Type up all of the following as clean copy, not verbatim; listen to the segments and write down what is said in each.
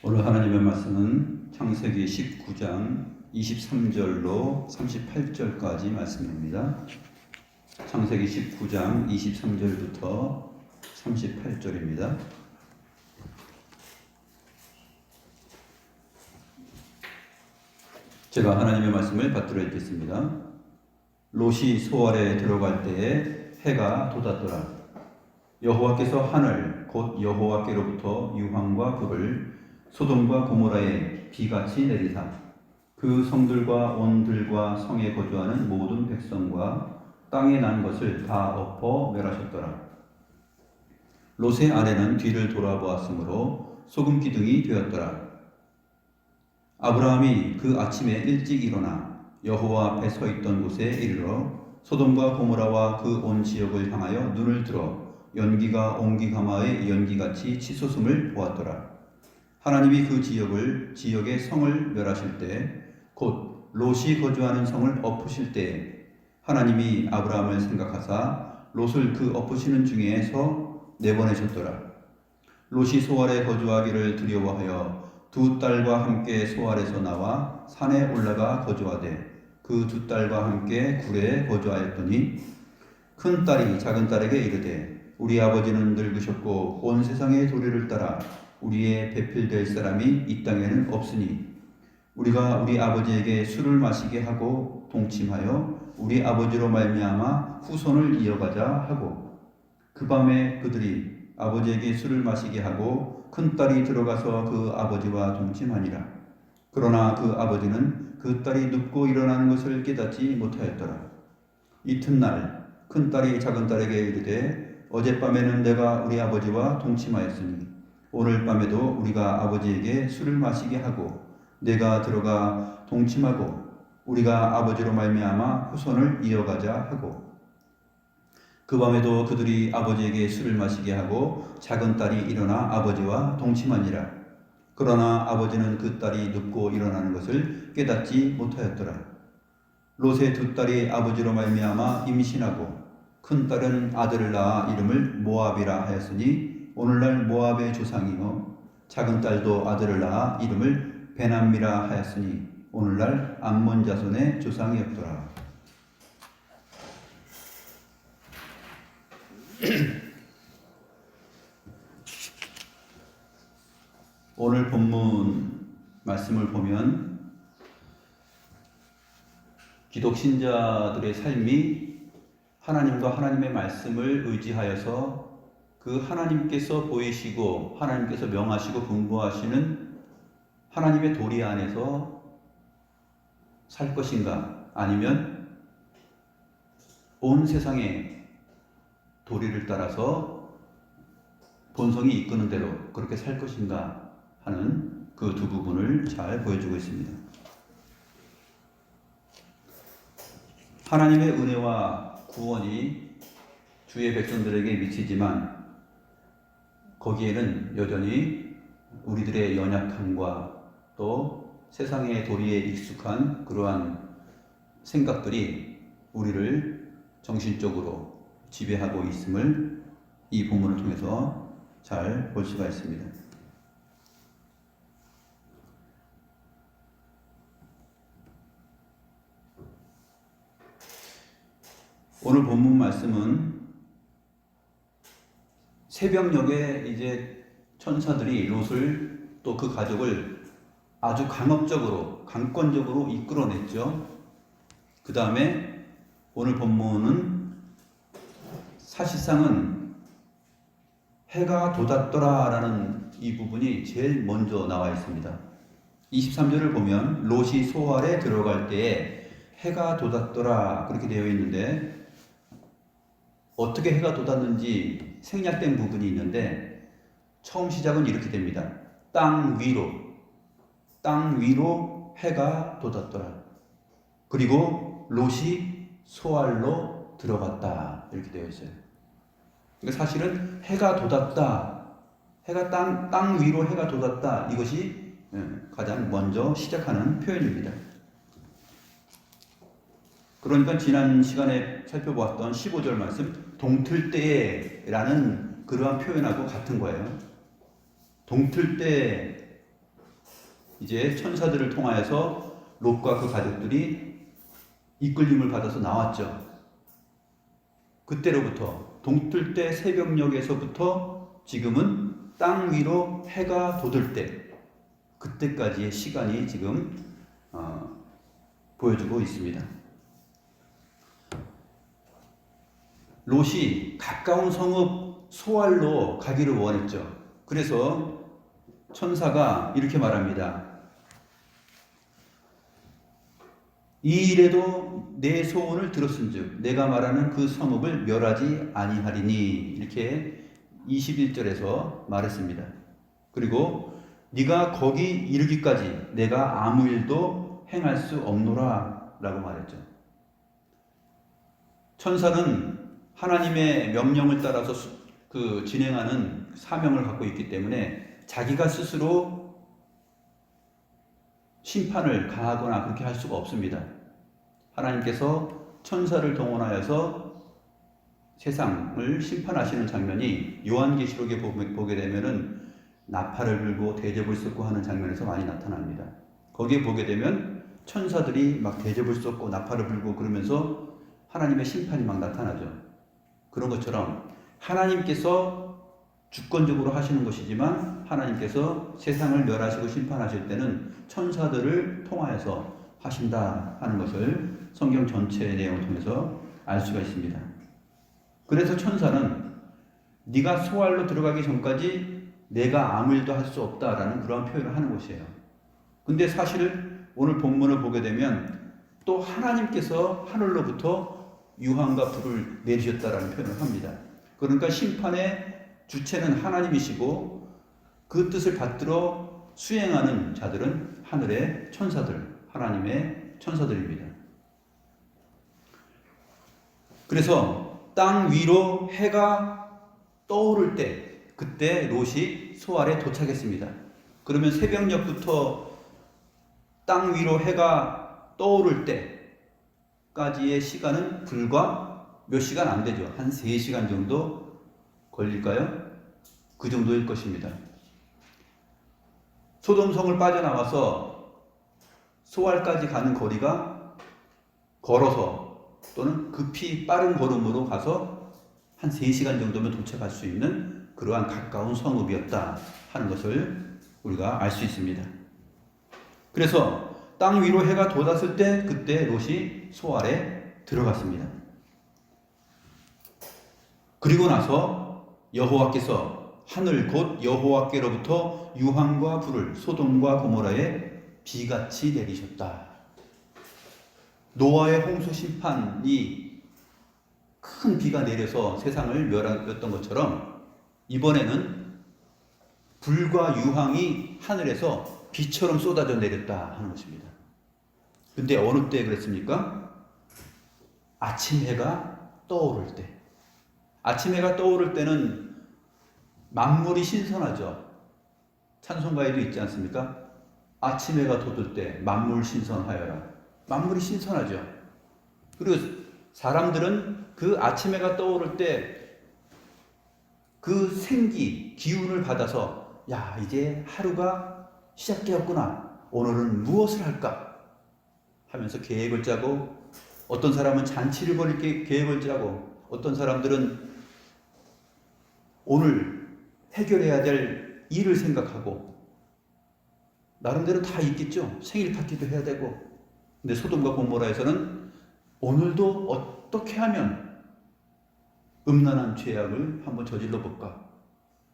오늘 하나님의 말씀은 창세기 19장 23절로 38절까지 말씀입니다. 창세기 19장 23절부터 38절입니다. 제가 하나님의 말씀을 받들어 읽겠습니다. 롯이 소알에 들어갈 때에 해가 돋았더라. 여호와께서 하늘 곧 여호와께로부터 유황과 불을 소돔과 고모라에 비같이 내리사 그 성들과 온들과 성에 거주하는 모든 백성과 땅에 난 것을 다 엎어 멸하셨더라. 롯의 아내는 뒤를 돌아보았으므로 소금 기둥이 되었더라. 아브라함이 그 아침에 일찍 일어나 여호와 앞에 서 있던 곳에 이르러 소돔과 고모라와 그 온 지역을 향하여 눈을 들어 연기가 옹기가마의 연기같이 치솟음을 보았더라. 하나님이 그 지역의 성을 멸하실 때 곧 롯이 거주하는 성을 엎으실 때 하나님이 아브라함을 생각하사 롯을 그 엎으시는 중에서 내보내셨더라. 롯이 소알에 거주하기를 두려워하여 두 딸과 함께 소알에서 나와 산에 올라가 거주하되 그 두 딸과 함께 굴에 거주하였더니 큰 딸이 작은 딸에게 이르되 우리 아버지는 늙으셨고 온 세상의 도리를 따라 우리의 배필될 사람이 이 땅에는 없으니 우리가 우리 아버지에게 술을 마시게 하고 동침하여 우리 아버지로 말미암아 후손을 이어가자 하고 그 밤에 그들이 아버지에게 술을 마시게 하고 큰 딸이 들어가서 그 아버지와 동침하니라. 그러나 그 아버지는 그 딸이 눕고 일어나는 것을 깨닫지 못하였더라. 이튿날 큰 딸이 작은 딸에게 이르되 어젯밤에는 내가 우리 아버지와 동침하였으니 오늘 밤에도 우리가 아버지에게 술을 마시게 하고 내가 들어가 동침하고 우리가 아버지로 말미암아 후손을 이어가자 하고 그 밤에도 그들이 아버지에게 술을 마시게 하고 작은 딸이 일어나 아버지와 동침하니라. 그러나 아버지는 그 딸이 눕고 일어나는 것을 깨닫지 못하였더라. 롯의 두 딸이 아버지로 말미암아 임신하고 큰 딸은 아들을 낳아 이름을 모압이라 하였으니 오늘날 모압의 조상이요 작은 딸도 아들을 낳아 이름을 베남미라 하였으니 오늘날 암몬 자손의 조상이었더라. 오늘 본문 말씀을 보면 기독 신자들의 삶이 하나님과 하나님의 말씀을 의지하여서 그 하나님께서 보이시고 하나님께서 명하시고 분부하시는 하나님의 도리 안에서 살 것인가 아니면 온 세상의 도리를 따라서 본성이 이끄는 대로 그렇게 살 것인가 하는 그 두 부분을 잘 보여주고 있습니다. 하나님의 은혜와 구원이 주의 백성들에게 미치지만 거기에는 여전히 우리들의 연약함과 또 세상의 도리에 익숙한 그러한 생각들이 우리를 정신적으로 지배하고 있음을 이 본문을 통해서 잘 볼 수가 있습니다. 오늘 본문 말씀은 새벽녘에 이제 천사들이 롯을 또 그 가족을 아주 강권적으로 이끌어냈죠. 그 다음에 오늘 본문은 사실상은 해가 돋았더라라는 이 부분이 제일 먼저 나와 있습니다. 23절을 보면 롯이 소알에 들어갈 때에 해가 돋았더라 그렇게 되어 있는데 어떻게 해가 돋았는지 생략된 부분이 있는데 처음 시작은 이렇게 됩니다. 땅 위로 해가 돋았더라. 그리고 롯이 소알로 들어갔다 이렇게 되어 있어요. 그러니까 사실은 해가 돋았다, 땅 위로 해가 돋았다 이것이 가장 먼저 시작하는 표현입니다. 그러니까 지난 시간에 살펴보았던 15절 말씀 동틀 때에 라는 그러한 표현하고 같은 거예요. 동틀 때 이제 천사들을 통하여서 롯과 그 가족들이 이끌림을 받아서 나왔죠. 그때로부터 동틀 때 새벽녘에서부터 지금은 땅 위로 해가 돋을 때, 그때까지의 시간이 지금 보여주고 있습니다. 롯이 가까운 성읍 소알로 가기를 원했죠. 그래서 천사가 이렇게 말합니다. 이 일에도 내 소원을 들었은즉 내가 말하는 그 성읍을 멸하지 아니하리니, 이렇게 21절에서 말했습니다. 그리고 네가 거기 이르기까지 내가 아무 일도 행할 수 없노라 라고 말했죠. 천사는 하나님의 명령을 따라서 진행하는 사명을 갖고 있기 때문에 자기가 스스로 심판을 가하거나 그렇게 할 수가 없습니다. 하나님께서 천사를 동원하여서 세상을 심판하시는 장면이 요한계시록에 보게 되면은 나팔을 불고 대접을 쏟고 하는 장면에서 많이 나타납니다. 거기에 보게 되면 천사들이 막 대접을 쏟고 나팔을 불고 그러면서 하나님의 심판이 막 나타나죠. 그런 것처럼 하나님께서 주권적으로 하시는 것이지만 하나님께서 세상을 멸하시고 심판하실 때는 천사들을 통하여서 하신다 하는 것을 성경 전체의 내용을 통해서 알 수가 있습니다. 그래서 천사는 네가 소알로 들어가기 전까지 내가 아무 일도 할 수 없다라는 그러한 표현을 하는 것이에요. 근데 사실 오늘 본문을 보게 되면 또 하나님께서 하늘로부터 유황과 불을 내리셨다라는 표현을 합니다. 그러니까 심판의 주체는 하나님이시고 그 뜻을 받들어 수행하는 자들은 하늘의 천사들, 하나님의 천사들입니다. 그래서 땅 위로 해가 떠오를 때, 그때 롯이 소알에 도착했습니다. 그러면 새벽녘부터 땅 위로 해가 떠오를 때까지의 시간은 불과 몇 시간 안 되죠. 한 3시간 정도 걸릴까요? 그 정도일 것입니다. 소돔성을 빠져나와서 소알까지 가는 거리가 걸어서 또는 급히 빠른 걸음으로 가서 한 3시간 정도면 도착할 수 있는 그러한 가까운 성읍이었다 하는 것을 우리가 알 수 있습니다. 그래서 땅 위로 해가 돋았을 때 그때 롯이 소알에 들어갔습니다. 그리고 나서 여호와께서 하늘 곧 여호와께로부터 유황과 불을 소돔과 고모라에 비같이 내리셨다. 노아의 홍수 심판이 큰 비가 내려서 세상을 멸하였던 것처럼 이번에는 불과 유황이 하늘에서 비처럼 쏟아져 내렸다 하는 것입니다. 근데 어느 때 그랬습니까? 아침 해가 떠오를 때. 아침 해가 떠오를 때는 만물이 신선하죠. 찬송가에도 있지 않습니까? 아침 해가 돋을 때 만물 신선하여라. 만물이 신선하죠. 그리고 사람들은 그 아침 해가 떠오를 때 그 생기, 기운을 받아서 야, 이제 하루가 시작되었구나. 오늘은 무엇을 할까? 하면서 계획을 짜고, 어떤 사람은 잔치를 벌일 계획을 짜고, 어떤 사람들은 오늘 해결해야 될 일을 생각하고, 나름대로 다 있겠죠. 생일 파티도 해야 되고. 근데 소돔과 고모라에서는 오늘도 어떻게 하면 음란한 죄악을 한번 저질러 볼까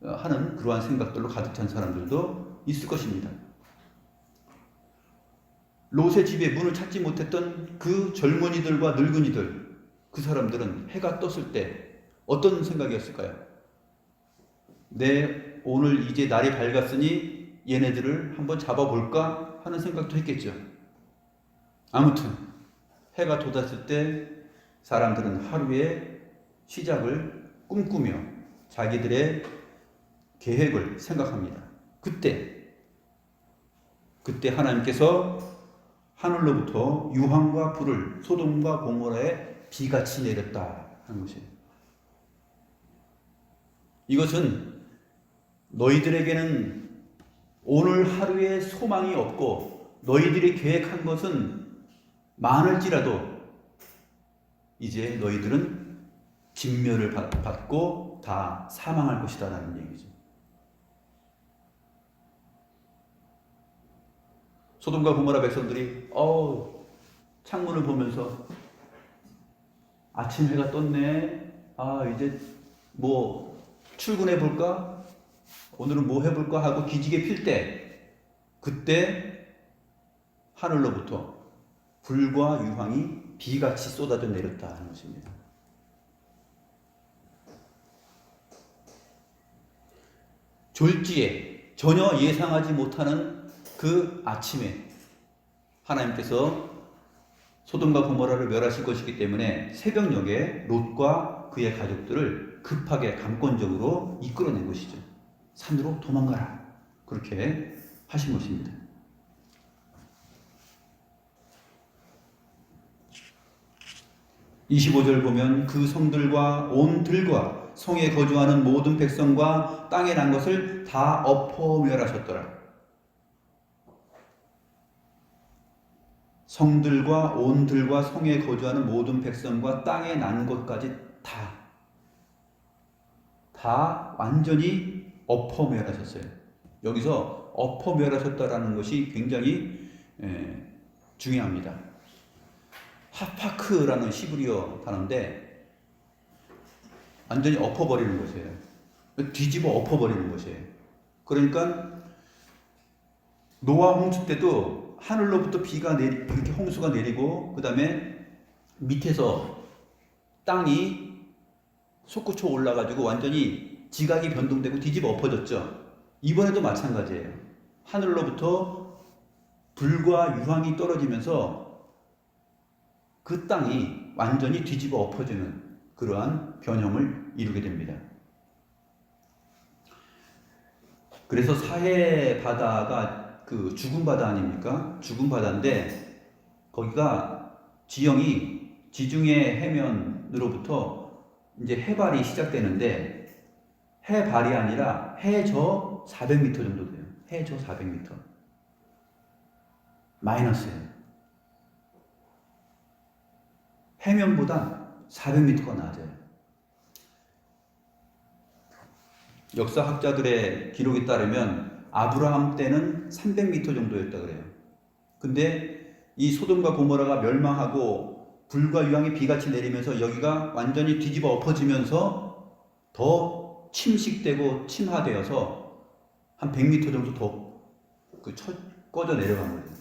하는 그러한 생각들로 가득 찬 사람들도 있을 것입니다. 롯의 집에 문을 찾지 못했던 그 젊은이들과 늙은이들, 그 사람들은 해가 떴을 때 어떤 생각이었을까요? 오늘 이제 날이 밝았으니 얘네들을 한번 잡아볼까 하는 생각도 했겠죠. 아무튼 해가 돋았을 때 사람들은 하루의 시작을 꿈꾸며 자기들의 계획을 생각합니다. 그때 하나님께서 하늘로부터 유황과 불을 소돔과 고모라에 비같이 내렸다 하는 것입니다. 이것은 너희들에게는 오늘 하루에 소망이 없고 너희들이 계획한 것은 많을지라도 이제 너희들은 진멸을 받고 다 사망할 것이다 라는 얘기죠. 소돔과 고모라 백성들이 창문을 보면서 아침 해가 떴네. 이제 뭐 출근해 볼까? 오늘은 뭐 해볼까? 하고 기지개 필 때, 그때 하늘로부터 불과 유황이 비같이 쏟아져 내렸다 하는 것입니다. 졸지에 전혀 예상하지 못하는 그 아침에 하나님께서 소돔과 고모라를 멸하실 것이기 때문에 새벽녘에 롯과 그의 가족들을 급하게 감권적으로 이끌어낸 것이죠. 산으로 도망가라. 그렇게 하신 것입니다. (25절) 보면 그 성들과 온 들과 성에 거주하는 모든 백성과 땅에 난 것을 다 엎어 멸하셨더라. 성들과 온 들과 성에 거주하는 모든 백성과 땅에 난 것까지 다 완전히 엎어 멸하셨어요. 여기서 엎어 멸하셨다라는 것이 굉장히 중요합니다. 하파크라는 시브리어 단어인데 완전히 엎어버리는 것이에요. 뒤집어 엎어버리는 것이에요. 그러니까 노아 홍수 때도 하늘로부터 비가 이렇게 홍수가 내리고 그 다음에 밑에서 땅이 솟구쳐 올라가지고 완전히 지각이 변동되고 뒤집어 엎어졌죠. 이번에도 마찬가지예요. 하늘로부터 불과 유황이 떨어지면서 그 땅이 완전히 뒤집어 엎어지는 그러한 변형을 이루게 됩니다. 그래서 사해 바다가 그 죽은 바다 아닙니까? 죽은 바다인데 거기가 지형이 지중해 해면으로부터 이제 해발이 시작되는데 해발이 아니라 해저 400m 정도 돼요. 해저 400m. 마이너스예요. 해면보다 400m가 낮아요. 역사학자들의 기록에 따르면 아브라함 때는 300m 정도였다 그래요. 근데 이 소돔과 고모라가 멸망하고 불과 유황이 비같이 내리면서 여기가 완전히 뒤집어 엎어지면서 더 침식되고 침하되어서 한 100m 정도 더 꺼져 내려간 거예요.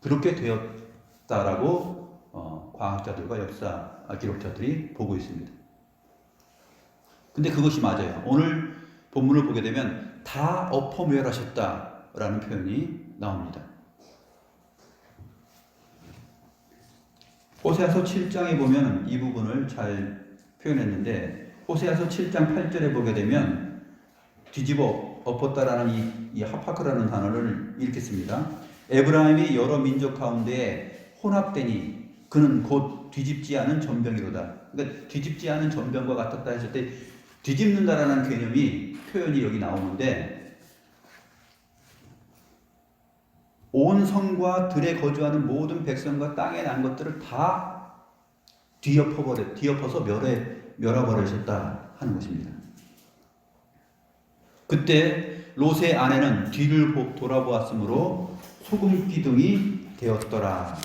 그렇게 되었다라고 과학자들과 역사 기록자들이 보고 있습니다. 근데 그것이 맞아요. 오늘 본문을 보게 되면 다 엎어 멸하셨다라는 표현이 나옵니다. 호세아서 7장에 보면 이 부분을 잘 표현했는데 호세아서 7장 8절에 보게 되면 뒤집어 엎었다라는 이 하파크라는 단어를 읽겠습니다. 에브라임이 여러 민족 가운데 혼합되니 그는 곧 뒤집지 않은 전병이로다. 그러니까 뒤집지 않은 전병과 같았다 했을 때 뒤집는다라는 개념이 표현이 여기 나오는데 온 성과 들에 거주하는 모든 백성과 땅에 난 것들을 다 뒤엎어서 멸해버리셨다 하는 것입니다. 그때 롯의 아내는 뒤를 돌아보았으므로 소금 기둥이 되었더라.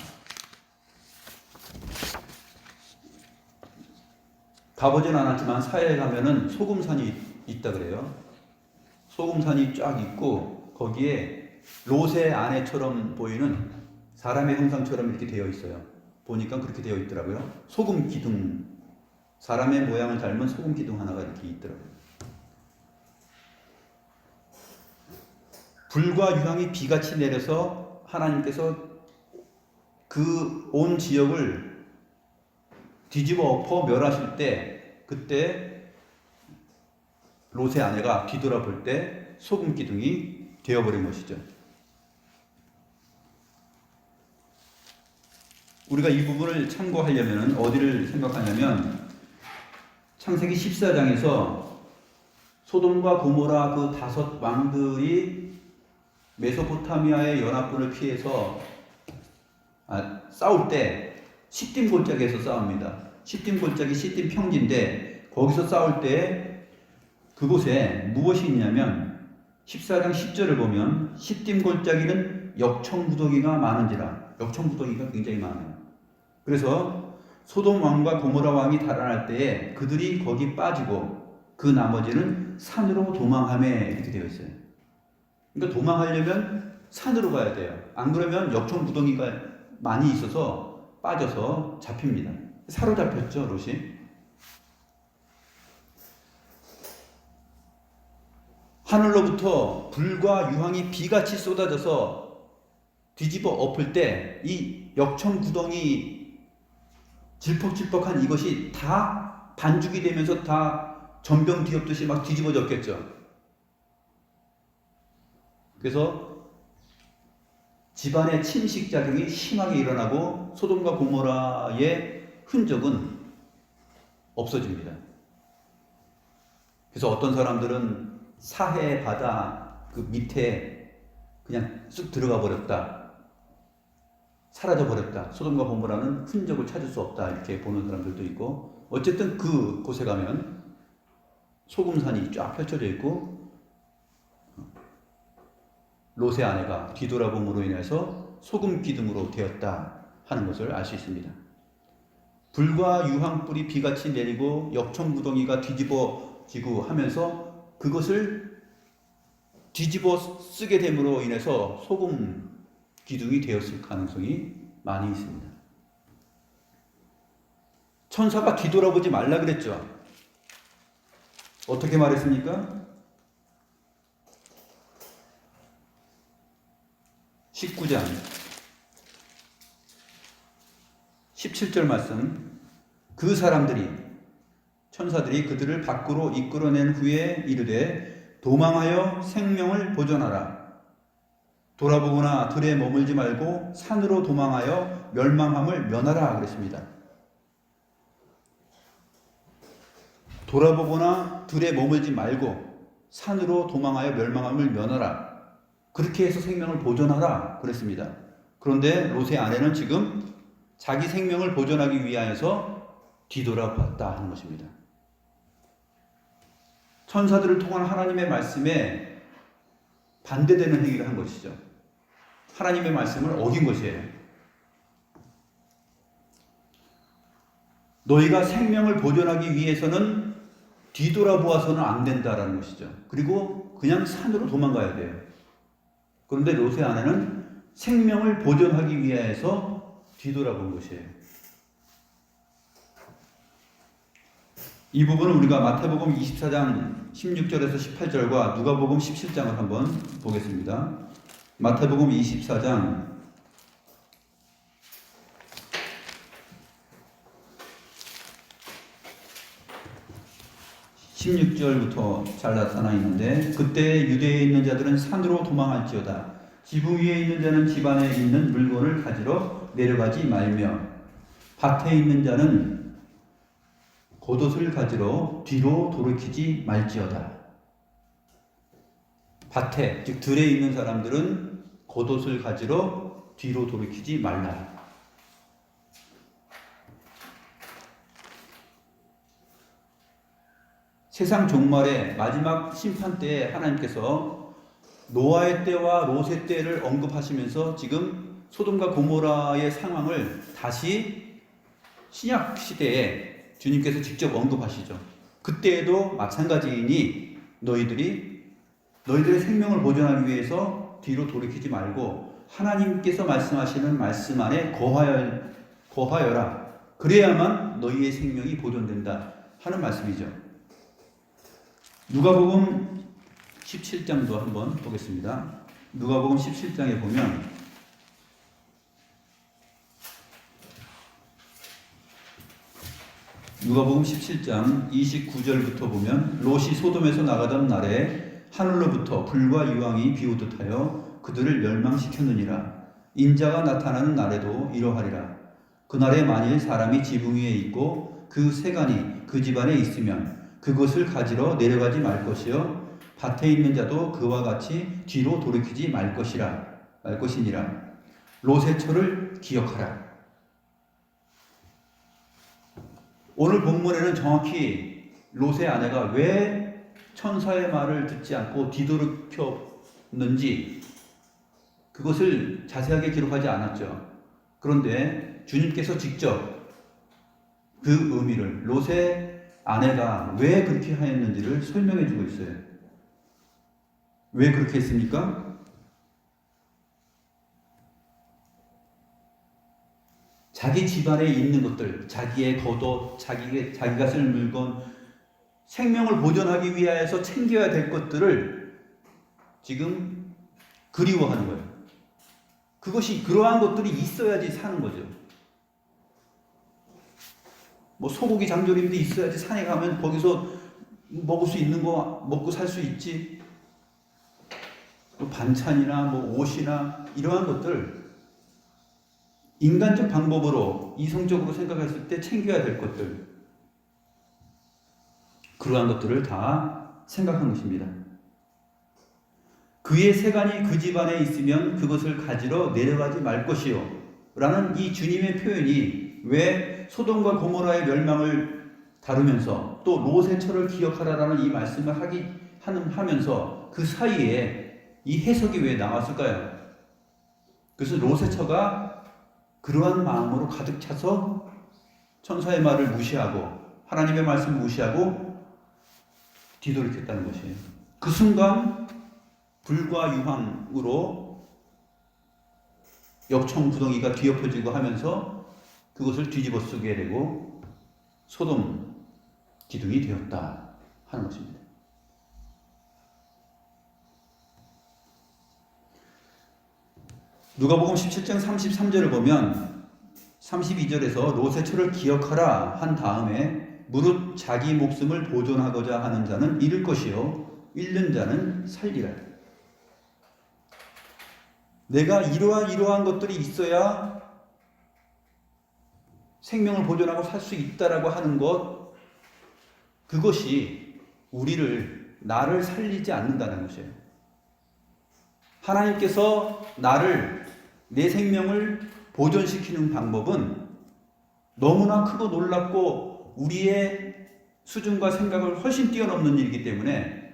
가보진 않았지만 사해에 가면은 소금산이 있다 그래요. 소금산이 쫙 있고 거기에 롯의 아내처럼 보이는 사람의 형상처럼 이렇게 되어 있어요. 보니까 그렇게 되어 있더라고요. 소금 기둥, 사람의 모양을 닮은 소금 기둥 하나가 이렇게 있더라고요. 불과 유황이 비같이 내려서 하나님께서 그 온 지역을 뒤집어 엎어 멸하실 때 그때 롯의 아내가 뒤돌아볼 때 소금 기둥이 되어버린 것이죠. 우리가 이 부분을 참고하려면 어디를 생각하냐면 창세기 14장에서 소돔과 고모라 그 5 왕들이 메소포타미아의 연합군을 피해서 싸울 때 시딤 골짜기에서 싸웁니다. 시딤 골짜기 시딤 평지인데 거기서 싸울 때 그곳에 무엇이 있냐면 14장 10절을 보면 시딤 골짜기는 역청구덩이가 많은지라. 역청구덩이가 굉장히 많아요. 그래서 소돔 왕과 고모라 왕이 달아날 때에 그들이 거기 빠지고 그 나머지는 산으로 도망하며 이렇게 되어 있어요. 그러니까 도망하려면 산으로 가야 돼요. 안 그러면 역청구덩이가 많이 있어서 빠져서 잡힙니다. 사로잡혔죠, 롯이. 하늘로부터 불과 유황이 비같이 쏟아져서 뒤집어 엎을 때 이 역청구덩이 질퍽질퍽한 이것이 다 반죽이 되면서 다 전병 뒤엎듯이 막 뒤집어졌겠죠. 그래서 집안의 침식작용이 심하게 일어나고 소돔과 고모라의 흔적은 없어집니다. 그래서 어떤 사람들은 사해 바다 그 밑에 그냥 쑥 들어가 버렸다. 사라져 버렸다. 소돔과 고모라는 흔적을 찾을 수 없다. 이렇게 보는 사람들도 있고, 어쨌든 그곳에 가면 소금산이 쫙 펼쳐져 있고 롯의 아내가 뒤돌아봄으로 인해서 소금 기둥으로 되었다 하는 것을 알 수 있습니다. 불과 유황불이 비같이 내리고 역청구덩이가 뒤집어지고 하면서 그것을 뒤집어 쓰게 됨으로 인해서 소금 기둥이 되었을 가능성이 많이 있습니다. 천사가 뒤돌아보지 말라 그랬죠. 어떻게 말했습니까? 19장 17절 말씀. 그 사람들이 천사들이 그들을 밖으로 이끌어낸 후에 이르되 도망하여 생명을 보존하라. 돌아보거나 들에 머물지 말고 산으로 도망하여 멸망함을 면하라 그랬습니다. 돌아보거나 들에 머물지 말고 산으로 도망하여 멸망함을 면하라. 그렇게 해서 생명을 보존하라 그랬습니다. 그런데 롯의 아내는 지금 자기 생명을 보존하기 위하여서 뒤돌아봤다 하는 것입니다. 천사들을 통한 하나님의 말씀에 반대되는 행위를 한 것이죠. 하나님의 말씀을 어긴 것이에요. 너희가 생명을 보존하기 위해서는 뒤돌아보아서는 안 된다라는 것이죠. 그리고 그냥 산으로 도망가야 돼요. 그런데 롯의 아내는 생명을 보존하기 위해서 뒤돌아본 것이에요. 이 부분은 우리가 마태복음 24장 16절에서 18절과 누가복음 17장을 한번 보겠습니다. 마태복음 24장 16절부터 잘 나타나 있는데, 그때 유대에 있는 자들은 산으로 도망할지어다. 지붕 위에 있는 자는 집 안에 있는 물건을 가지러 내려가지 말며, 밭에 있는 자는 겉옷을 가지러 뒤로 돌이키지 말지어다. 밭에, 즉 들에 있는 사람들은 겉옷을 가지러 뒤로 돌이키지 말라. 세상 종말의 마지막 심판 때에 하나님께서 노아의 때와 롯의 때를 언급하시면서 지금 소돔과 고모라의 상황을 다시 신약 시대에 주님께서 직접 언급하시죠. 그때에도 마찬가지이니 너희들의 생명을 보존하기 위해서 뒤로 돌이키지 말고 하나님께서 말씀하시는 말씀 안에 거하여라. 그래야만 너희의 생명이 보존된다 하는 말씀이죠. 누가복음 17장도 한번 보겠습니다. 누가복음 17장에 보면 누가복음 17장 29절부터 보면 롯이 소돔에서 나가던 날에 하늘로부터 불과 유황이 비오듯 하여 그들을 멸망시켰느니라. 인자가 나타나는 날에도 이러하리라. 그날에 만일 사람이 지붕 위에 있고 그 세간이 그 집안에 있으면 그것을 가지러 내려가지 말 것이요 밭에 있는 자도 그와 같이 뒤로 돌이키지 말 것이니라. 롯의 처를 기억하라. 오늘 본문에는 정확히 롯의 아내가 왜 천사의 말을 듣지 않고 뒤돌이켰는지 그것을 자세하게 기록하지 않았죠. 그런데 주님께서 직접 그 의미를, 롯의 아내가 왜 그렇게 하였는지를 설명해 주고 있어요. 왜 그렇게 했습니까? 자기 집안에 있는 것들, 자기의 겉옷, 자기가 쓸 물건, 생명을 보존하기 위하여서 챙겨야 될 것들을 지금 그리워하는 거예요. 그러한 것들이 있어야지 사는 거죠. 뭐 소고기 장조림도 있어야지 산에 가면 거기서 먹을 수 있는 거 먹고 살 수 있지. 또 반찬이나 뭐 옷이나 이러한 것들, 인간적 방법으로 이성적으로 생각했을 때 챙겨야 될 것들, 그러한 것들을 다 생각한 것입니다. 그의 세간이 그 집안에 있으면 그것을 가지러 내려가지 말 것이요 라는 이 주님의 표현이 왜 소돔과 고모라의 멸망을 다루면서 또 롯의 처를 기억하라라는 이 말씀을 하면서 그 사이에 이 해석이 왜 나왔을까요? 그래서 롯의 처가 그러한 마음으로 가득 차서 천사의 말을 무시하고 하나님의 말씀을 무시하고 뒤돌이켰다는 것이에요. 그 순간 불과 유황으로 역청구덩이가 뒤엎어지고 하면서 그것을 뒤집어 쓰게 되고 소돔 기둥이 되었다 하는 것입니다. 누가복음 17장 33절을 보면 32절에서 롯의 처를 기억하라 한 다음에 무릇 자기 목숨을 보존하고자 하는 자는 잃을 것이요 잃는 자는 살리라. 내가 이러한 것들이 있어야 생명을 보존하고 살 수 있다라고 하는 것, 그것이 나를 살리지 않는다는 것이에요. 하나님께서 내 생명을 보존시키는 방법은 너무나 크고 놀랍고 우리의 수준과 생각을 훨씬 뛰어넘는 일이기 때문에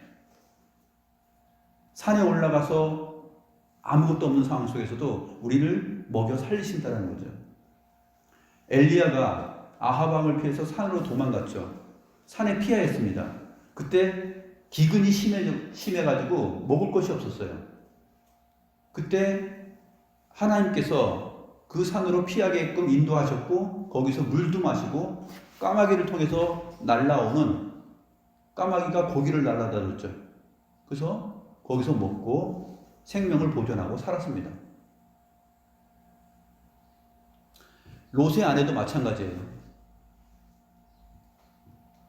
산에 올라가서 아무것도 없는 상황 속에서도 우리를 먹여 살리신다는 거죠. 엘리야가 아합 왕을 피해서 산으로 도망갔죠. 산에 피하였습니다. 그때 기근이 심해가지고 먹을 것이 없었어요. 그때 하나님께서 그 산으로 피하게끔 인도하셨고 거기서 물도 마시고 까마귀를 통해서 날라오는 까마귀가 고기를 날라다 줬죠. 그래서 거기서 먹고 생명을 보존하고 살았습니다. 롯의 아내도 마찬가지예요.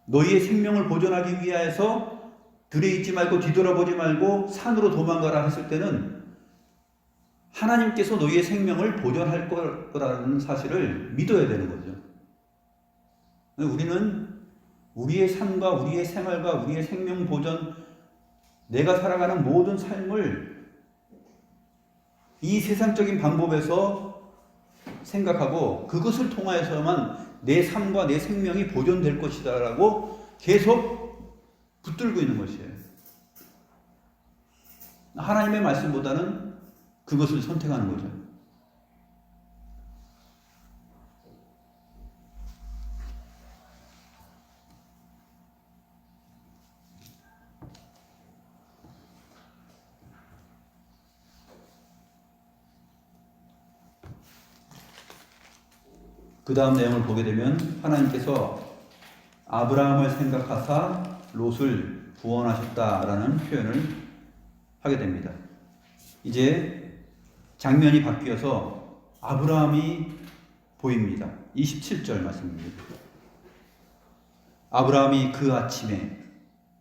너희의 생명을 보존하기 위하여서 들에 있지 말고 뒤돌아보지 말고 산으로 도망가라 했을 때는 하나님께서 너희의 생명을 보존할 거라는 사실을 믿어야 되는 거죠. 우리는 우리의 삶과 우리의 생활과 우리의 생명 보존, 내가 살아가는 모든 삶을 이 세상적인 방법에서 생각하고 그것을 통하여서만 내 삶과 내 생명이 보존될 것이다 라고 계속 붙들고 있는 것이에요. 하나님의 말씀보다는 그것을 선택하는 거죠. 그 다음 내용을 보게 되면 하나님께서 아브라함을 생각하사 롯을 구원하셨다라는 표현을 하게 됩니다. 이제 장면이 바뀌어서 아브라함이 보입니다. 27절 말씀입니다. 아브라함이 그 아침에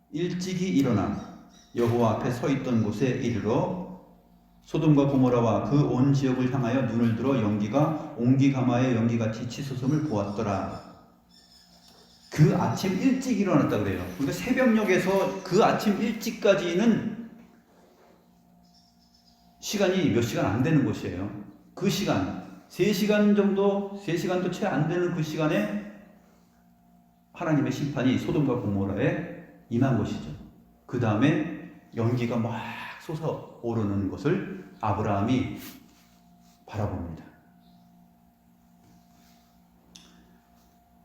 일찍이 일어나 여호와 앞에 서 있던 곳에 이르러 소돔과 고모라와 그 온 지역을 향하여 눈을 들어 연기가 옹기가마의 연기같이 치솟음을 보았더라. 그 그 아침 일찍 일어났다 그래요. 그러니까 새벽녘에서 그 아침 일찍까지는 시간이 몇 시간 안 되는 곳이에요. 그 시간, 3시간 정도, 3시간도 채 안 되는 그 시간에 하나님의 심판이 소돔과 고모라에 임한 것이죠. 그 다음에 연기가 막 솟아오르는 것을 아브라함이 바라봅니다.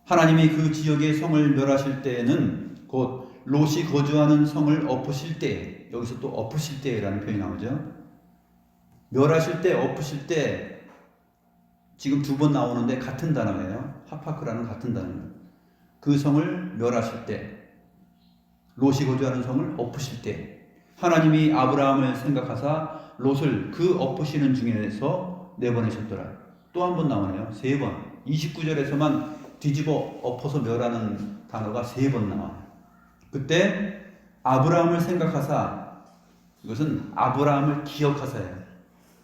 하나님이 그 지역의 성을 멸하실 때에는 곧 롯이 거주하는 성을 엎으실 때, 여기서 또 엎으실 때라는 표현이 나오죠. 멸하실 때, 엎으실 때, 지금 2번 나오는데 같은 단어예요. 하파크라는 같은 단어예요. 그 성을 멸하실 때, 롯이 거주하는 성을 엎으실 때, 하나님이 아브라함을 생각하사 롯을 그 엎으시는 중에서 내보내셨더라. 또 한 번 나오네요. 3번. 29절에서만 뒤집어 엎어서 멸하는 단어가 3번 나와요. 그때 아브라함을 생각하사, 이것은 아브라함을 기억하사예요.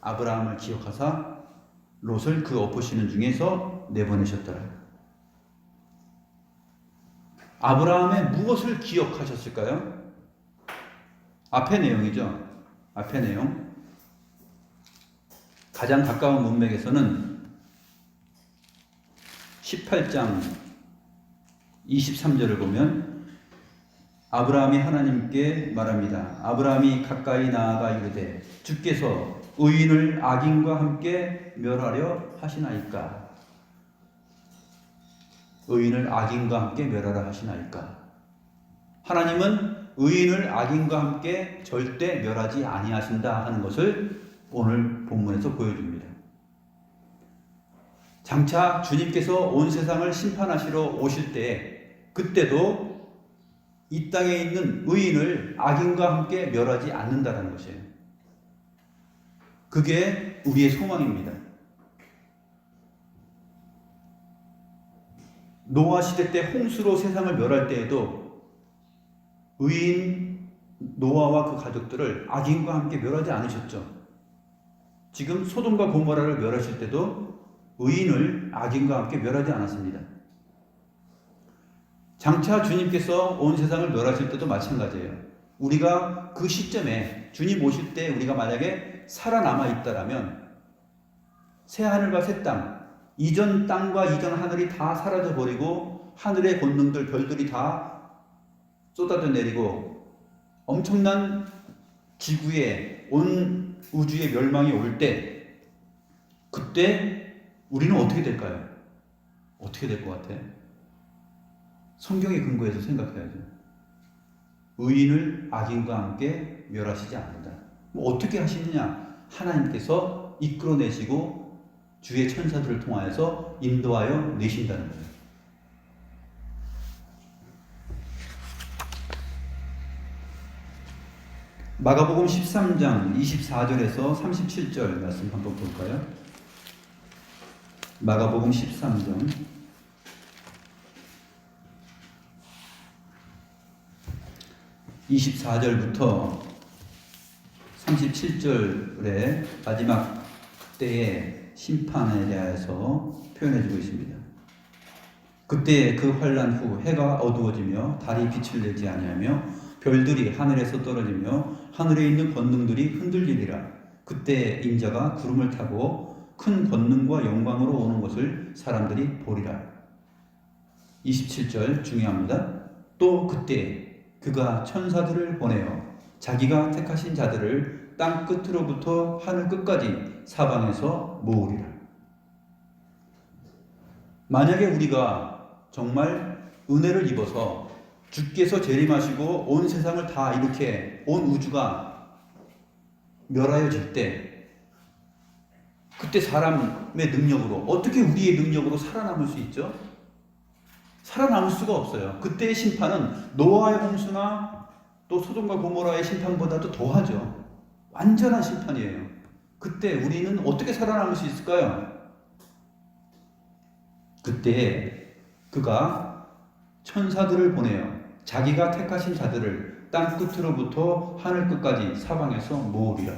아브라함을 기억하사 롯을 그 엎으시는 중에서 내보내셨더라. 아브라함의 무엇을 기억하셨을까요? 앞의 내용이죠. 앞의 내용. 가장 가까운 문맥에서는 18장 23절을 보면 아브라함이 하나님께 말합니다. 아브라함이 가까이 나아가 이르되 주께서 의인을 악인과 함께 멸하려 하시나이까? 의인을 악인과 함께 멸하려 하시나이까? 하나님은 의인을 악인과 함께 절대 멸하지 아니하신다 하는 것을 오늘 본문에서 보여줍니다. 장차 주님께서 온 세상을 심판하시러 오실 때 그때도 이 땅에 있는 의인을 악인과 함께 멸하지 않는다는 것이에요. 그게 우리의 소망입니다. 노아 시대 때 홍수로 세상을 멸할 때에도 의인 노아와 그 가족들을 악인과 함께 멸하지 않으셨죠. 지금 소돔과 고모라를 멸하실 때도 의인을 악인과 함께 멸하지 않았습니다. 장차 주님께서 온 세상을 멸하실 때도 마찬가지예요. 우리가 그 시점에 주님 오실 때 우리가 만약에 살아남아 있다라면 새 하늘과 새 땅, 이전 땅과 이전 하늘이 다 사라져 버리고 하늘의 권능들, 별들이 다 쏟아져 내리고 엄청난 지구에 온 우주의 멸망이 올 때 그때 우리는 어떻게 될까요? 어떻게 될 것 같아요? 성경에 근거해서 생각해야죠. 의인을 악인과 함께 멸하시지 않는다. 뭐 어떻게 하시느냐? 하나님께서 이끌어내시고 주의 천사들을 통하여서 인도하여 내신다는 거예요. 마가복음 13장 24절에서 37절 말씀 한번 볼까요? 마가복음 13장 24절부터 37절의 마지막 때의 심판에 대해서 표현해주고 있습니다. 그때 그 환난 후 해가 어두워지며 달이 빛을 내지 아니하며 별들이 하늘에서 떨어지며 하늘에 있는 권능들이 흔들리리라. 그때 인자가 구름을 타고 큰 권능과 영광으로 오는 것을 사람들이 보리라. 27절 중요합니다. 또 그때 그가 천사들을 보내어 자기가 택하신 자들을 땅 끝으로부터 하늘 끝까지 사방에서 모으리라. 만약에 우리가 정말 은혜를 입어서 주께서 재림하시고 온 세상을 다 이렇게 온 우주가 멸하여질 때 그때 사람의 능력으로 어떻게 우리의 능력으로 살아남을 수 있죠? 살아남을 수가 없어요. 그때의 심판은 노아의 홍수나 또 소돔과 고모라의 심판보다도 더하죠. 완전한 심판이에요. 그때 우리는 어떻게 살아남을 수 있을까요? 그때 그가 천사들을 보내어 자기가 택하신 자들을 땅 끝으로부터 하늘 끝까지 사방에서 모으리라.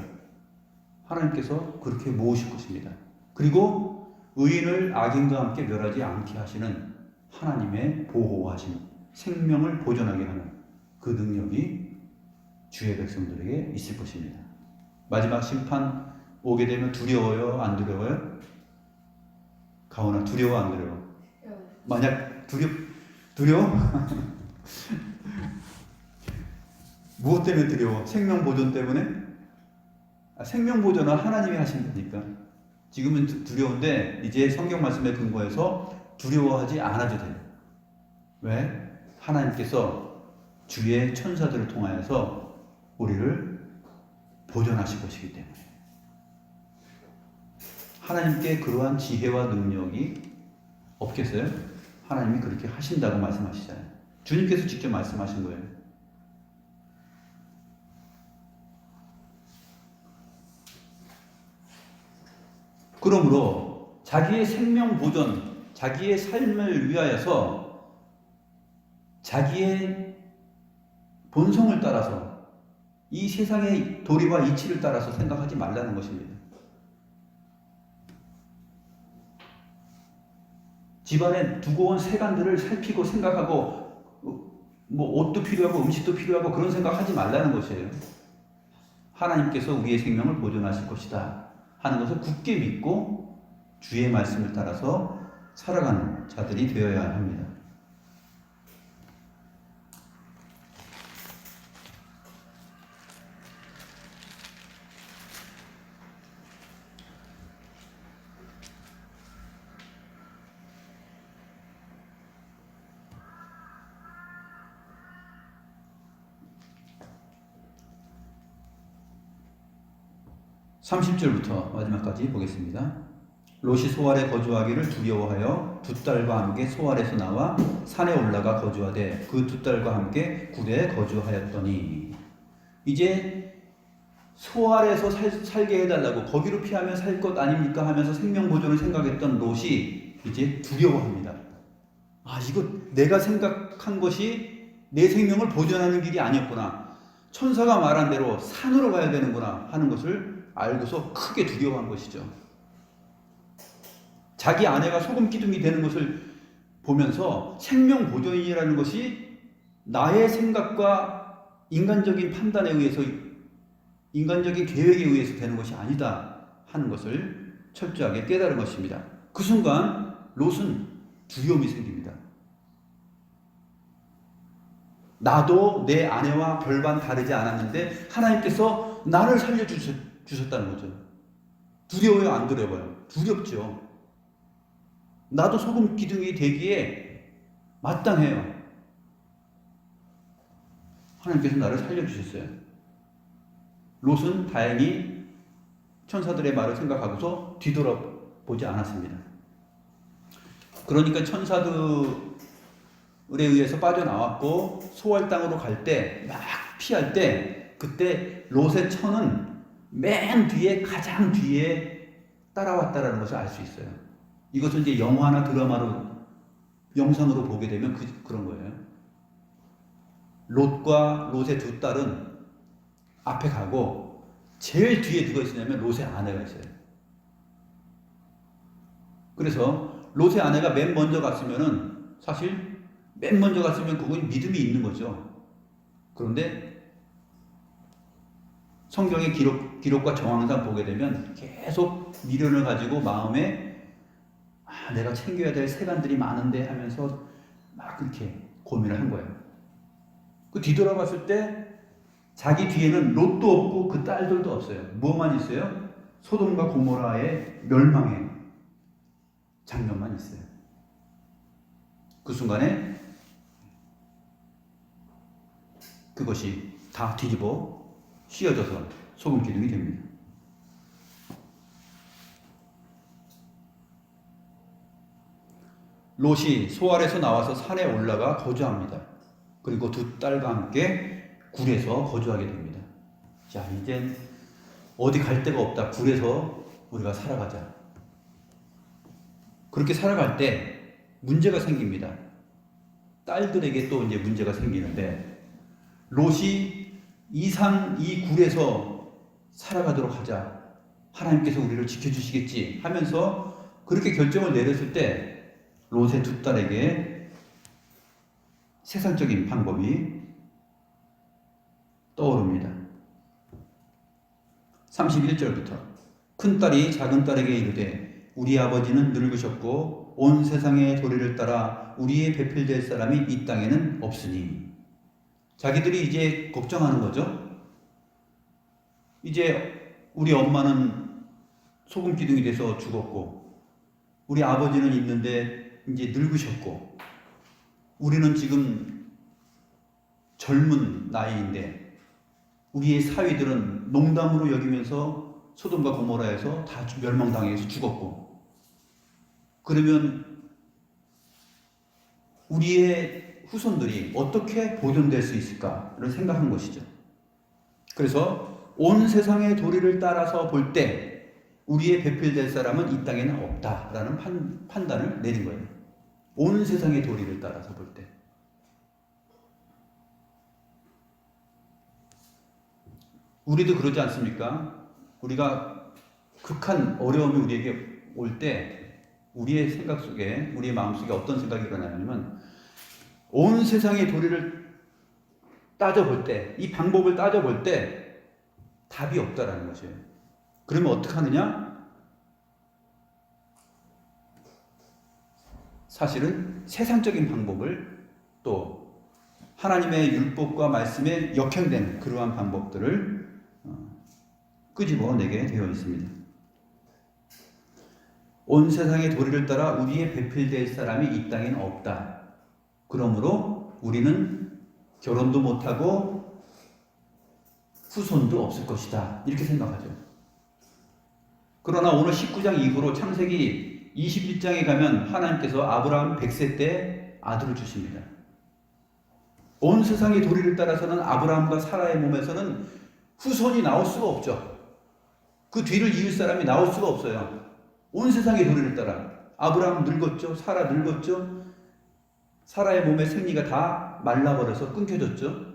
하나님께서 그렇게 모으실 것입니다. 그리고 의인을 악인과 함께 멸하지 않게 하시는 하나님의 보호하심, 생명을 보존하게 하는 그 능력이 주의 백성들에게 있을 것입니다. 마지막 심판 오게 되면 두려워요? 안 두려워요? 가온아, 두려워 안 두려워? 만약 두려워? 무엇 때문에 두려워? 생명 보존 때문에? 생명 보존은 하나님이 하신다니까. 지금은 두려운데 이제 성경 말씀에 근거해서 두려워하지 않아도 돼요. 왜? 하나님께서 주의 천사들을 통하여서 우리를 보존하실 것이기 때문에. 하나님께 그러한 지혜와 능력이 없겠어요? 하나님이 그렇게 하신다고 말씀하시잖아요. 주님께서 직접 말씀하신 거예요. 그러므로 자기의 생명 보존, 자기의 삶을 위하여서 자기의 본성을 따라서 이 세상의 도리와 이치를 따라서 생각하지 말라는 것입니다. 집안에 두고 온 세간들을 살피고 생각하고 뭐 옷도 필요하고 음식도 필요하고 그런 생각하지 말라는 것이에요. 하나님께서 우리의 생명을 보존하실 것이다 하는 것을 굳게 믿고 주의 말씀을 따라서 살아가는 자들이 되어야 합니다. (30절부터) 마지막까지 보겠습니다. 롯이 소알에 거주하기를 두려워하여 두 딸과 함께 소알에서 나와 산에 올라가 거주하되 그 두 딸과 함께 굴에 거주하였더니. 이제 소알에서 살게 해달라고, 거기로 피하면 살 것 아닙니까 하면서 생명 보존을 생각했던 롯이 이제 두려워합니다. 이거 내가 생각한 것이 내 생명을 보존하는 길이 아니었구나, 천사가 말한 대로 산으로 가야 되는구나 하는 것을 알고서 크게 두려워한 것이죠. 자기 아내가 소금 기둥이 되는 것을 보면서 생명 보존이라는 것이 나의 생각과 인간적인 판단에 의해서, 인간적인 계획에 의해서 되는 것이 아니다 하는 것을 철저하게 깨달은 것입니다. 그 순간 롯은 두려움이 생깁니다. 나도 내 아내와 별반 다르지 않았는데 하나님께서 나를 살려주셨다는 거죠. 두려워요, 안 두려워요? 두렵죠. 나도 소금 기둥이 되기에 마땅해요. 하나님께서 나를 살려주셨어요. 롯은 다행히 천사들의 말을 생각하고서 뒤돌아보지 않았습니다. 그러니까 천사들에 의해서 빠져나왔고 소알 땅으로 갈 때, 막 피할 때, 그때 롯의 처는 맨 뒤에, 가장 뒤에 따라왔다라는 것을 알 수 있어요. 이것은 이제 영화나 드라마로, 영상으로 보게 되면 그런 거예요. 롯과 롯의 두 딸은 앞에 가고 제일 뒤에 누가 있었냐면 롯의 아내가 있어요. 그래서 롯의 아내가 맨 먼저 갔으면은, 사실 맨 먼저 갔으면 그건 믿음이 있는 거죠. 그런데 성경의 기록과 정황상 보게 되면 계속 미련을 가지고 마음에 내가 챙겨야 될 세간들이 많은데 하면서 막 그렇게 고민을 한 거예요. 그 뒤돌아봤을 때 자기 뒤에는 롯도 없고 그 딸들도 없어요. 뭐만 있어요? 소돔과 고모라의 멸망의 장면만 있어요. 그 순간에 그것이 다 뒤집어 씌어져서 소금 기둥이 됩니다. 롯이 소알에서 나와서 산에 올라가 거주합니다. 그리고 두 딸과 함께 굴에서 거주하게 됩니다. 자, 이젠 어디 갈 데가 없다. 굴에서 우리가 살아가자. 그렇게 살아갈 때 문제가 생깁니다. 딸들에게 또 이제 문제가 생기는데, 롯이 이 굴에서 살아가도록 하자. 하나님께서 우리를 지켜주시겠지 하면서 그렇게 결정을 내렸을 때 롯의 두 딸에게 세상적인 방법이 떠오릅니다. 31절부터 큰딸이 작은딸에게 이르되 우리 아버지는 늙으셨고 온 세상의 도리를 따라 우리의 배필될 사람이 이 땅에는 없으니. 자기들이 이제 걱정하는 거죠. 이제 우리 엄마는 소금 기둥이 돼서 죽었고 우리 아버지는 있는데 이제 늙으셨고 우리는 지금 젊은 나이인데 우리의 사위들은 농담으로 여기면서 소돔과 고모라에서 다 멸망당해서 죽었고, 그러면 우리의 후손들이 어떻게 보존될 수 있을까를 생각한 것이죠. 그래서 온 세상의 도리를 따라서 볼 때 우리의 배필될 사람은 이 땅에는 없다라는 판단을 내린 거예요. 온 세상의 도리를 따라서 볼 때. 우리도 그러지 않습니까? 우리가 극한 어려움이 우리에게 올 때 우리의 생각 속에, 우리의 마음속에 어떤 생각이 일어나냐면 온 세상의 도리를 따져볼 때, 이 방법을 따져볼 때 답이 없다라는 것이에요. 그러면 어떻게 하느냐? 사실은 세상적인 방법을, 또 하나님의 율법과 말씀에 역행된 그러한 방법들을 끄집어내게 되어 있습니다. 온 세상의 도리를 따라 우리의 배필될 사람이 이 땅에는 없다. 그러므로 우리는 결혼도 못하고 후손도 없을 것이다. 이렇게 생각하죠. 그러나 오늘 19장 이후로 창세기 21장에 가면 하나님께서 아브라함 100세 때 아들을 주십니다. 온 세상의 도리를 따라서는 아브라함과 사라의 몸에서는 후손이 나올 수가 없죠. 그 뒤를 이을 사람이 나올 수가 없어요. 온 세상의 도리를 따라. 아브라함 늙었죠. 사라 늙었죠. 사라의 몸의 생리가 다 말라버려서 끊겨졌죠.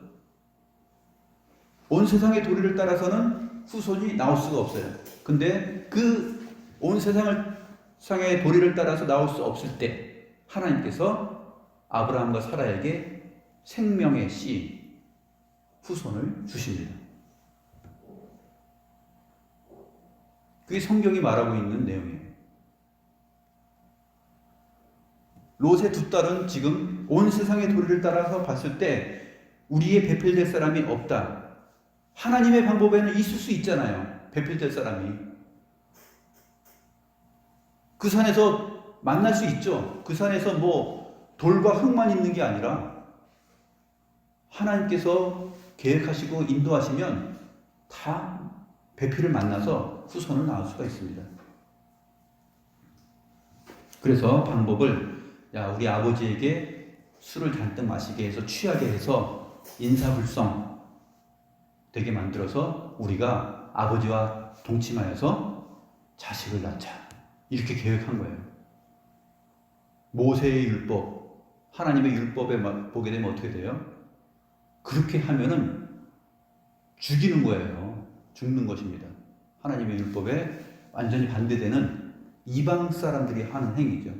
온 세상의 도리를 따라서는 후손이 나올 수가 없어요. 근데 그 온 세상의 도리를 따라서 나올 수 없을 때 하나님께서 아브라함과 사라에게 생명의 씨, 후손을 주십니다. 그게 성경이 말하고 있는 내용이에요. 롯의 두 딸은 지금 온 세상의 도리를 따라서 봤을 때 우리의 배필될 사람이 없다. 하나님의 방법에는 있을 수 있잖아요. 배필될 사람이. 그 산에서 만날 수 있죠. 그 산에서 뭐 돌과 흙만 있는 게 아니라 하나님께서 계획하시고 인도하시면 다 배필을 만나서 후손을 낳을 수가 있습니다. 그래서 방법을, 우리 아버지에게 술을 잔뜩 마시게 해서 취하게 해서 인사불성 되게 만들어서 우리가 아버지와 동침하여서 자식을 낳자. 이렇게 계획한 거예요. 모세의 율법, 하나님의 율법에 보게 되면 어떻게 돼요? 그렇게 하면은 죽이는 거예요. 죽는 것입니다. 하나님의 율법에 완전히 반대되는 이방 사람들이 하는 행위죠.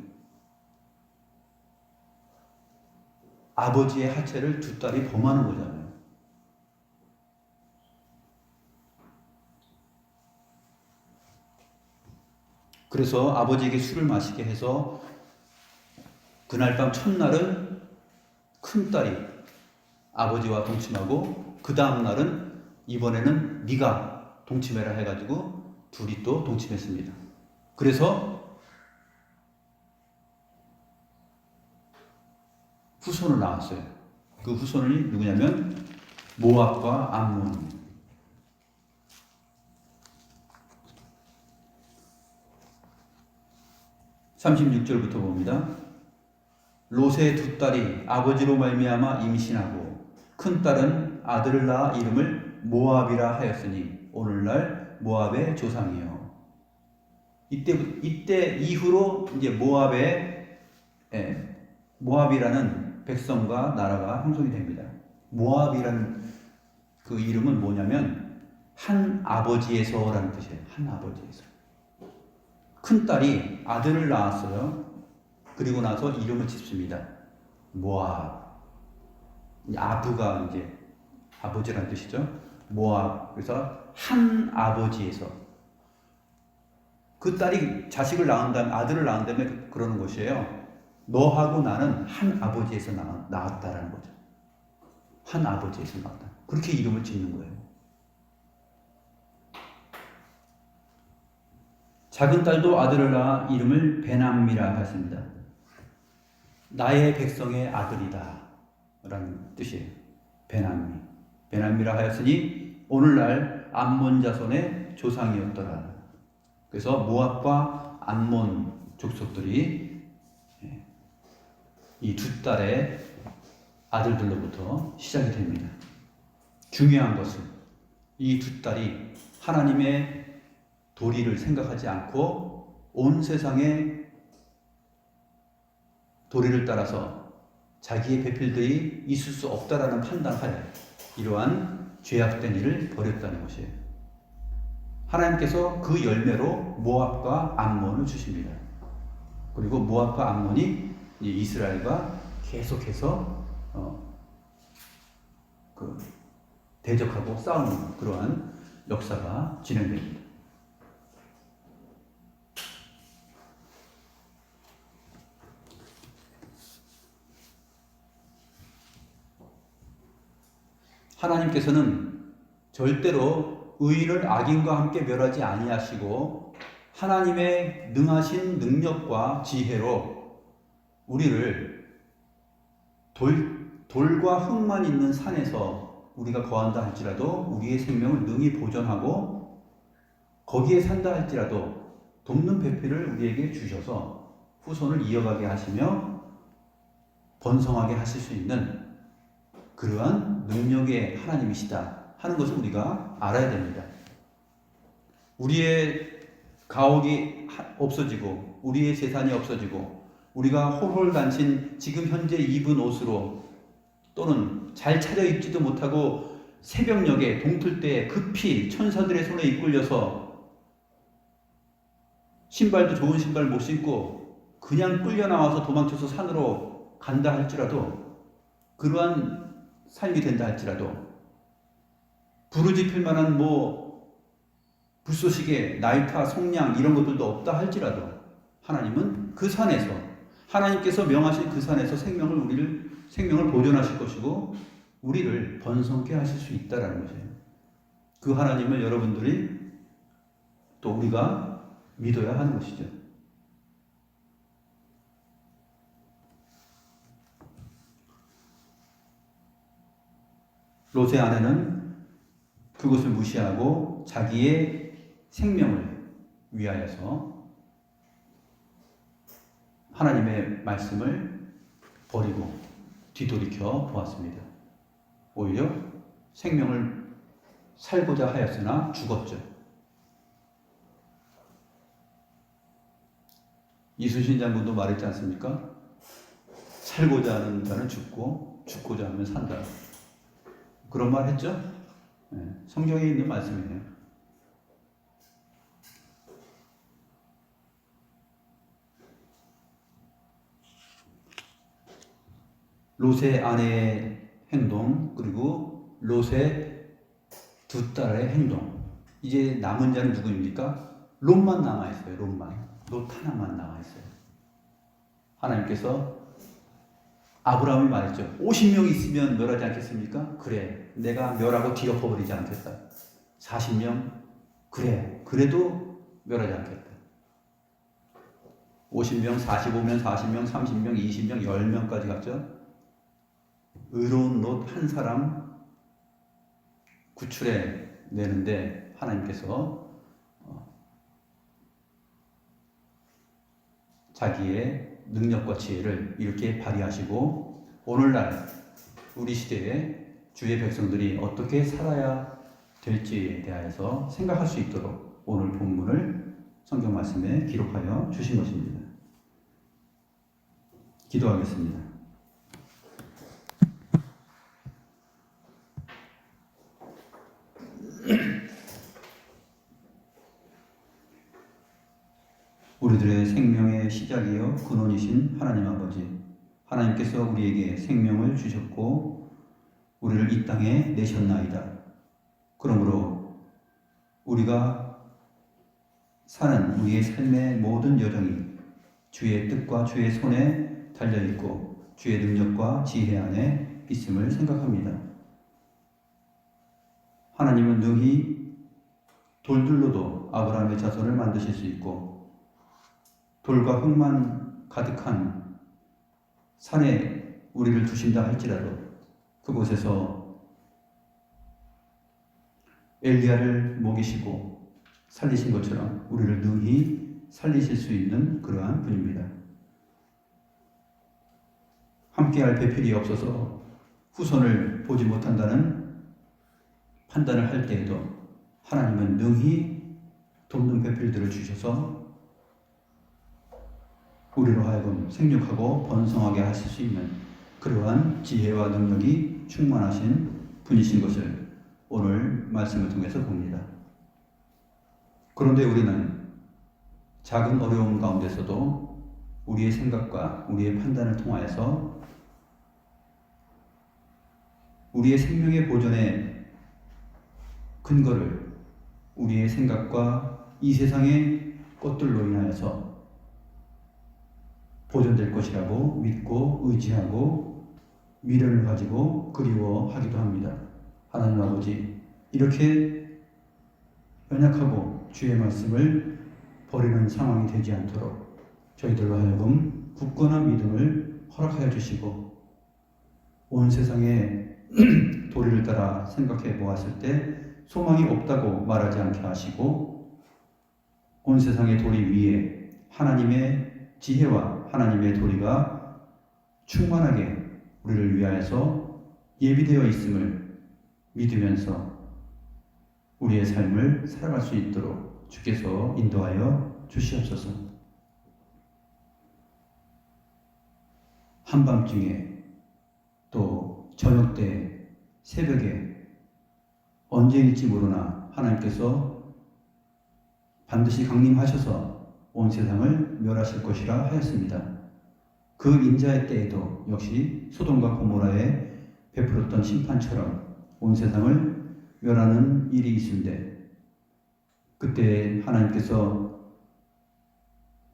아버지의 하체를 두 딸이 범하는 거잖아요. 그래서 아버지에게 술을 마시게 해서 그날 밤 첫날은 큰딸이 아버지와 동침하고 그 다음 날은 이번에는 네가 동침해라 해가지고 둘이 또 동침했습니다. 그래서 후손을 낳았어요. 그 후손이 누구냐면 모압과 암몬입니다. 36절부터 봅니다. 롯의 두 딸이 아버지로 말미암아 임신하고 큰 딸은 아들을 낳아 이름을 모압이라 하였으니 오늘날 모압의 조상이요. 이때 이후로 이제 모압이라는 백성과 나라가 형성이 됩니다. 모압이라는 그 이름은 뭐냐면 한 아버지에서라는 뜻이에요. 한 아버지에서. 큰 딸이 아들을 낳았어요. 그리고 나서 이름을 짓습니다. 모압. 아부가 이제 아버지란 뜻이죠. 모압. 그래서 한 아버지에서 그 딸이 자식을 낳은 다음에 아들을 낳은 다음에 그러는 것이에요. 너하고 나는 한 아버지에서 나왔다라는 거죠. 한 아버지에서 나왔다. 그렇게 이름을 짓는 거예요. 작은 딸도 아들을 낳아 이름을 베남미라 하십니다. 나의 백성의 아들이다 라는 뜻이에요. 베남미. 베남미라 하였으니 오늘날 암몬 자손의 조상이었더라. 그래서 모압과 암몬 족속들이 이 두 딸의 아들들로부터 시작이 됩니다. 중요한 것은 이 두 딸이 하나님의 도리를 생각하지 않고 온 세상의 도리를 따라서 자기의 배필들이 있을 수 없다라는 판단하에 이러한 죄악된 일을 벌였다는 것이에요. 하나님께서 그 열매로 모압과 암몬을 주십니다. 그리고 모압과 암몬이 이스라엘과 계속해서 대적하고 싸우는 그러한 역사가 진행됩니다. 하나님께서는 절대로 의인을 악인과 함께 멸하지 아니하시고 하나님의 능하신 능력과 지혜로 우리를 돌과 흙만 있는 산에서 우리가 거한다 할지라도 우리의 생명을 능히 보존하고 거기에 산다 할지라도 돕는 배필을 우리에게 주셔서 후손을 이어가게 하시며 번성하게 하실 수 있는 그러한 능력의 하나님이시다 하는 것을 우리가 알아야 됩니다. 우리의 가옥이 없어지고 우리의 재산이 없어지고 우리가 홀홀단신 지금 현재 입은 옷으로 또는 잘 차려입지도 못하고 새벽녘에 동틀 때에 급히 천사들의 손에 이끌려서 신발도 좋은 신발 못 신고 그냥 끌려 나와서 도망쳐서 산으로 간다 할지라도 그러한 삶이 된다 할지라도 부르짖힐 만한 불쏘시개, 나이타, 속량 이런 것들도 없다 할지라도 하나님은 그 산에서 하나님께서 명하신 그 산에서 생명을 보존하실 것이고 우리를 번성케 하실 수 있다라는 것이에요. 그 하나님을 여러분들이 또 우리가 믿어야 하는 것이죠. 롯의 아내는 그것을 무시하고 자기의 생명을 위하여서 하나님의 말씀을 버리고 뒤돌이켜 보았습니다. 오히려 생명을 살고자 하였으나 죽었죠. 이순신 장군도 말했지 않습니까? 살고자 하는 자는 죽고 죽고자 하면 산다. 그런 말 했죠? 네, 성경에 있는 말씀이에요. 롯의 아내의 행동 그리고 롯의 두 딸의 행동. 이제 남은 자는 누구입니까? 롯만 남아있어요. 롯 하나만 남아있어요. 하나님께서 아브라함이 말했죠. 50명 있으면 멸하지 않겠습니까? 그래. 내가 멸하고 뒤엎어버리지 않겠다. 40명? 그래. 그래도 멸하지 않겠다. 50명, 45명, 40명, 30명, 20명, 10명까지 갔죠. 의로운 롯 한 사람 구출해 내는데 하나님께서 자기의 능력과 지혜를 이렇게 발휘하시고 오늘날 우리 시대에 주의 백성들이 어떻게 살아야 될지에 대하여서 생각할 수 있도록 오늘 본문을 성경 말씀에 기록하여 주신 것입니다. 기도하겠습니다. 우리들의 생명의 시작이요 근원이신 하나님 아버지, 하나님께서 우리에게 생명을 주셨고 우리를 이 땅에 내셨나이다. 그러므로 우리가 사는 우리의 삶의 모든 여정이 주의 뜻과 주의 손에 달려있고 주의 능력과 지혜 안에 있음을 생각합니다. 하나님은 능히 돌들로도 아브라함의 자손을 만드실 수 있고 돌과 흙만 가득한 산에 우리를 두신다 할지라도 그곳에서 엘리야를 먹이시고 살리신 것처럼 우리를 능히 살리실 수 있는 그러한 분입니다. 함께할 배필이 없어서 후손을 보지 못한다는 판단을 할 때에도 하나님은 능히 돕는 배필들을 주셔서 우리로 하여금 생육하고 번성하게 하실 수 있는 그러한 지혜와 능력이 충만하신 분이신 것을 오늘 말씀을 통해서 봅니다. 그런데 우리는 작은 어려움 가운데서도 우리의 생각과 우리의 판단을 통하여서 우리의 생명의 보존의 근거를 우리의 생각과 이 세상의 것들로 인하여서 보존될 것이라고 믿고 의지하고 미련을 가지고 그리워하기도 합니다. 하나님 아버지, 이렇게 연약하고 주의 말씀을 버리는 상황이 되지 않도록 저희들로 하여금 굳건한 믿음을 허락하여 주시고 온 세상의 도리를 따라 생각해 보았을 때 소망이 없다고 말하지 않게 하시고 온 세상의 도리 위에 하나님의 지혜와 하나님의 도리가 충만하게 우리를 위하여서 예비되어 있음을 믿으면서 우리의 삶을 살아갈 수 있도록 주께서 인도하여 주시옵소서. 한밤중에 또 저녁 때 새벽에 언제일지 모르나 하나님께서 반드시 강림하셔서 온 세상을 멸하실 것이라 하였습니다. 그 인자의 때에도 역시 소돔과 고모라에 베풀었던 심판처럼 온 세상을 멸하는 일이 있는데 그때 하나님께서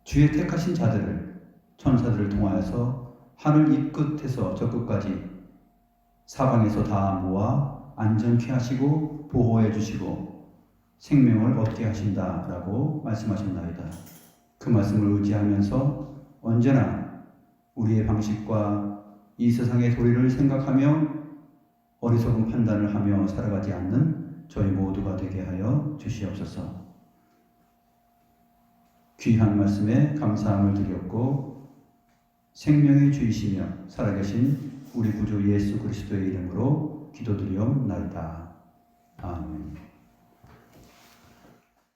주의 택하신 자들을 천사들을 통하여서 하늘 이 끝에서 저 끝까지 사방에서 다 모아 안전케 하시고 보호해 주시고 생명을 얻게 하신다라고 말씀하셨나이다. 그 말씀을 의지하면서 언제나 우리의 방식과 이 세상의 도리를 생각하며 어리석은 판단을 하며 살아가지 않는 저희 모두가 되게 하여 주시옵소서. 귀한 말씀에 감사함을 드렸고 생명의 주이시며 살아계신 우리 구주 예수 그리스도의 이름으로 기도드리옵나이다. 아멘.